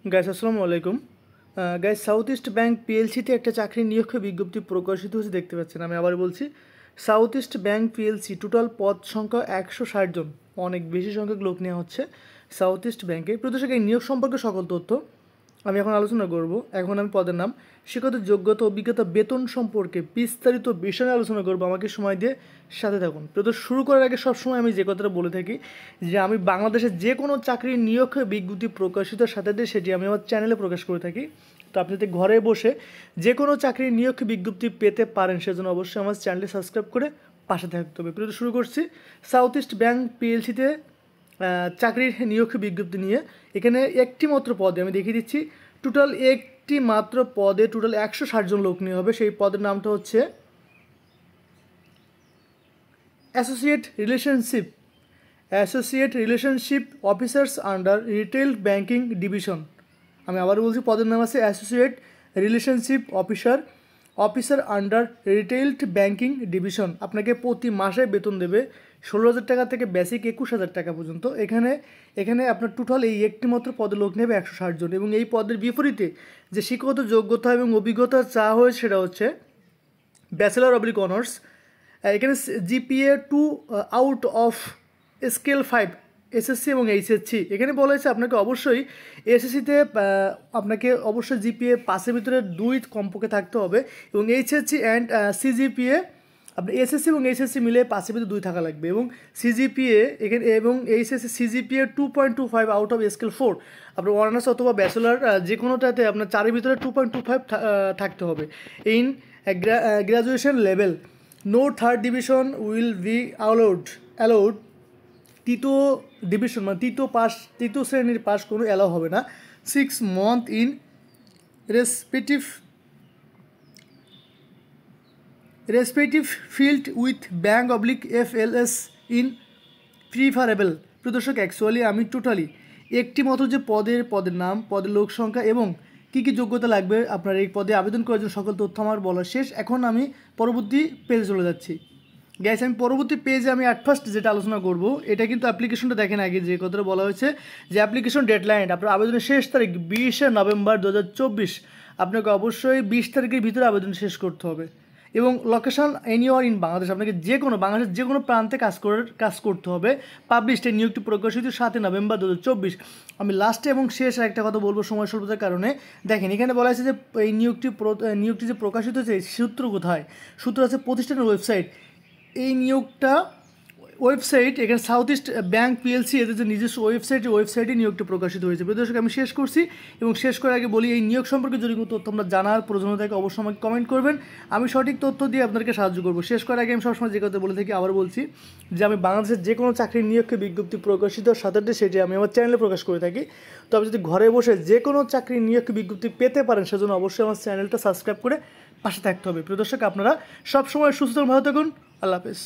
Guys আসসালামু আলাইকুম। Guys, south east bank পিএলসিতে একটা চাকরি নিয়োগ বিজ্ঞপ্তি প্রকাশিত হয়েছে দেখতে পাচ্ছেন। আমি আবার বলছি, south east bank PLC total পদ সংখ্যা 160 জন, অনেক বেশি সংখ্যক লোক নেওয়া হচ্ছে সাউথ ইস্ট ব্যাংকে। প্রদর্শক এই নিয়োগ সম্পর্কে সকল তথ্য আমি এখন আলোচনা করব। এখন আমি পদের নাম, শিক্ষাগত যোগ্যতা, অভিজ্ঞতা, বেতন সম্পর্কে বিস্তারিত বিষয়ে আলোচনা করব। আমাকে সময় দিয়ে সাথে থাকুন। প্রদর্শক শুরু করার আগে সবসময় আমি যে কথাটা বলে থাকি যে আমি বাংলাদেশের যে কোনো চাকরির নিয়োগ বিজ্ঞপ্তি প্রকাশিত সাথে সেটি আমি আমার চ্যানেলে প্রকাশ করে থাকি। তো আপনি যদি ঘরে বসে যে কোনো চাকরির নিয়োগ বিজ্ঞপ্তি পেতে পারেন, সেজন্য অবশ্যই আমার চ্যানেলটি সাবস্ক্রাইব করে পাশে থাকতে হবে। প্রদর্শক শুরু করছি সাউথ ইস্ট ব্যাংক পিএলসিতে চাকরির নিয়োগ বিজ্ঞপ্তি নিয়ে। এখানে একটি মাত্র পদে আমি দেখিয়ে দিচ্ছি, টোটাল একটি মাত্র পদে টোটাল 160 জন লোক নিয়ে হবে। সেই পদের নামটা হচ্ছে associate relationship officers under retail banking division. আমি আবার বলছি, পদের নাম আছে associate relationship officer under retailed banking division. আপনাকে প্রতি মাসে বেতন দেবে 16,000 টাকা থেকে বেসিক 21,000 টাকা পর্যন্ত। এখানে আপনার টোটাল এই একটি মাত্র পদে লোক নেবে 160 জন, এবং এই পদের বিপরীতে যে শিক্ষাগত যোগ্যতা এবং অভিজ্ঞতা চাওয়া হয়েছে সেটা হচ্ছে ব্যাচেলর/অনার্স। এখানে GPA 2 out of scale 5 SSC এবং এইচএসসি। এখানে বলা হয়েছে আপনাকে অবশ্যই এসএসসিতে আপনাকে অবশ্যই জিপিএ 5-এর ভিতরে 2 কমপক্ষে থাকতে হবে, এবং এইচএসসি অ্যান্ড সিজিপিএ আপনি এসএসসি এবং এইচএসসি মিলে 5-এর ভিতরে 2 থাকা লাগবে, এবং সিজিপিএ এখানে এবং HSC CGPA 2.25 out of scale 4। আপনার অনার্স অথবা ব্যাচেলার যে কোনোটাতে আপনার 4-এর ভিতরে 2.25 থাকতে হবে। In graduation level no third division will be allowed. তৃতীয় ডিভিশন মানে তৃতীয় শ্রেণীর পাস কোনো অ্যালাউ হবে না। 6 month in respective field with ব্যাংক/FLS ইন প্রিফারেবল। প্রদর্শক অ্যাকচুয়ালি আমি টোটালি একটি মতো যে পদের নাম, পদের লোক সংখ্যা এবং কী কী যোগ্যতা লাগবে আপনার এই পদে আবেদন করার জন্য সকল তথ্য আমার বলা শেষ। এখন আমি পরবর্তী পেজে চলে যাচ্ছি। গ্যাস, আমি পরবর্তী পেজে আমি ফার্স্ট যেটা আলোচনা করব, এটা কিন্তু অ্যাপ্লিকেশনটা দেখেন। আগে যে কথাটা বলা হয়েছে যে অ্যাপ্লিকেশন ডেডলাইন আপনার আবেদনের শেষ তারিখ 20 নভেম্বর 2024। আপনাকে অবশ্যই 20 তারিখের ভিতরে আবেদন শেষ করতে হবে, এবং লোকেশন এনিওয়ার ইন বাংলাদেশ। আপনাকে বাংলাদেশের যে কোনো প্রান্তে কাজ করতে হবে। পাবলিশড এই নিয়োগটি প্রকাশিত 7 নভেম্বর 2024। আমি লাস্টে এবং শেষ একটা কথা বলবো সময় স্বল্পতার কারণে। দেখেন, এখানে বলা হয়েছে যে এই নিয়োগটি যে প্রকাশিত হয়েছে সূত্র কোথায়? সূত্র আছে প্রতিষ্ঠানের ওয়েবসাইট। এই নিয়োগটা ওয়েবসাইট, এখানে সাউথ ইস্ট ব্যাংক পিএলসি এদের যে নিজস্ব ওয়েবসাইটে নিয়োগটা প্রকাশিত হয়েছে। প্রদর্শক আমি শেষ করছি, এবং শেষ করার আগে বলি এই নিয়োগ সম্পর্কে যদি কোনো তথ্য আমরা জানার প্রয়োজন থাকে অবশ্যই আমাকে কমেন্ট করবেন, আমি সঠিক তথ্য দিয়ে আপনাদেরকে সাহায্য করবো। শেষ করার আগে আমি সবসময় যে কথা বলে থাকি, আবার বলছি যে আমি বাংলাদেশের যে কোনো চাকরির নিয়োগকে বিজ্ঞপ্তি প্রকাশিত সাথে সেটি আমি আমার চ্যানেলে প্রকাশ করে থাকি। তবে যদি ঘরে বসে যে কোনো চাকরির নিয়োগকে বিজ্ঞপ্তি পেতে পারেন, সেজন্য অবশ্যই আমার চ্যানেলটা সাবস্ক্রাইব করে পাশে থাকতে হবে। প্রদর্শক আপনারা সবসময় সুস্থ ভালো থাকুন। আল্লাহ হাফেজ।